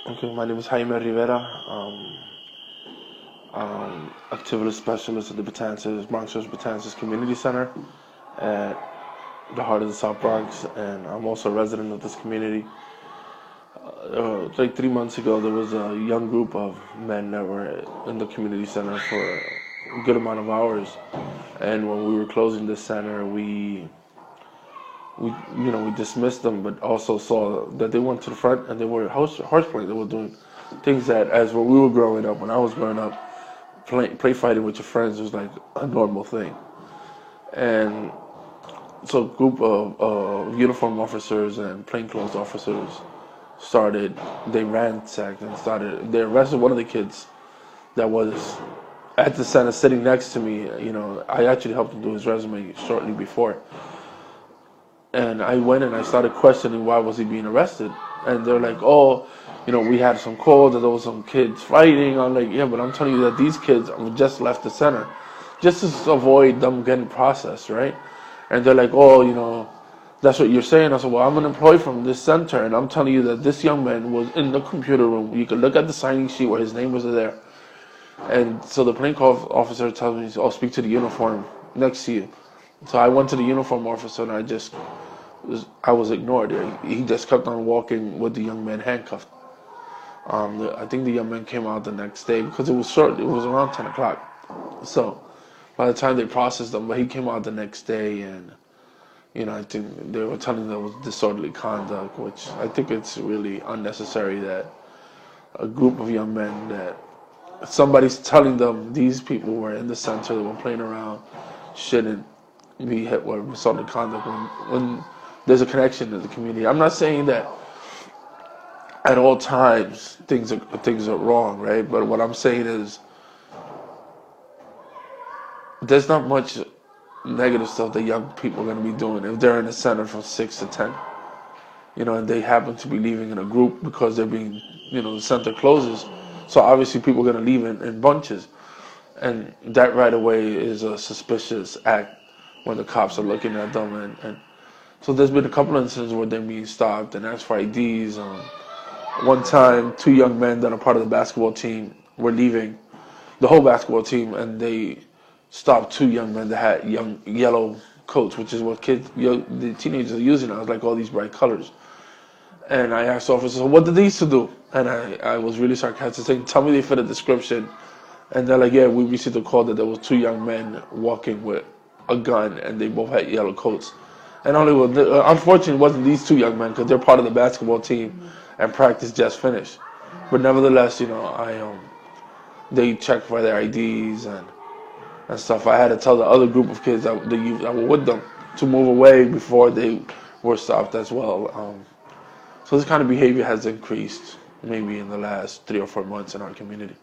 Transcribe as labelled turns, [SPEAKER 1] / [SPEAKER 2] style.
[SPEAKER 1] Okay, my name is Jaime Rivera, activity specialist at the Bronx Betances Community Center at the heart of the South Bronx, and I'm also a resident of this community. Like 3 months ago, there was a young group of men that were in the community center for a good amount of hours, and when we were closing the center, we dismissed them, but also saw that they went to the front and they were horseplaying. They were doing things that, as when we were growing up, when I was growing up, play fighting with your friends was like a normal thing. And so, a group of uniform officers and plainclothes officers started. They ransacked and started. They arrested one of the kids that was at the center, sitting next to me. I actually helped him do his resume shortly before. And I went and I started questioning why was he being arrested. And they're like, oh, we had some calls that there was some kids fighting. I'm like, yeah, but I'm telling you that these kids just left the center just to avoid them getting processed, right? And they're like, oh, that's what you're saying. I said, well, I'm an employee from this center, and I'm telling you that this young man was in the computer room. You can look at the signing sheet where his name was there. And so the plainclothes officer tells me, oh, speak to the uniform next to you. So I went to the uniform officer, and I was ignored. He just kept on walking with the young man handcuffed. I think the young man came out the next day because it was short. It was around 10 o'clock. So by the time they processed him, but he came out the next day, and I think they were telling them it was disorderly conduct, which I think it's really unnecessary that a group of young men that somebody's telling them these people were in the center, they were playing around, shouldn't be hit with disorderly conduct when there's a connection to the community. I'm not saying that at all times things are wrong, right? But what I'm saying is there's not much negative stuff that young people are going to be doing if they're in the center from 6 to 10. And they happen to be leaving in a group because they're being, the center closes. So obviously people are going to leave in bunches. And that right away is a suspicious act when the cops are looking at them. And so there's been a couple of incidents where they're being stopped and asked for IDs. One time, two young men that are part of the basketball team were leaving, the whole basketball team, and they stopped two young men that had young yellow coats, which is what the teenagers are using now. It's like all these bright colors. And I asked the officer, what did these two do? And I was really sarcastic, saying, tell me they fit a description. And they're like, yeah, we received a call that there was two young men walking with a gun, and they both had yellow coats. And unfortunately, it wasn't these two young men because they're part of the basketball team, and practice just finished. But nevertheless, they checked for their IDs and stuff. I had to tell the other group of kids that were with them to move away before they were stopped as well. So this kind of behavior has increased maybe in the last 3 or 4 months in our community.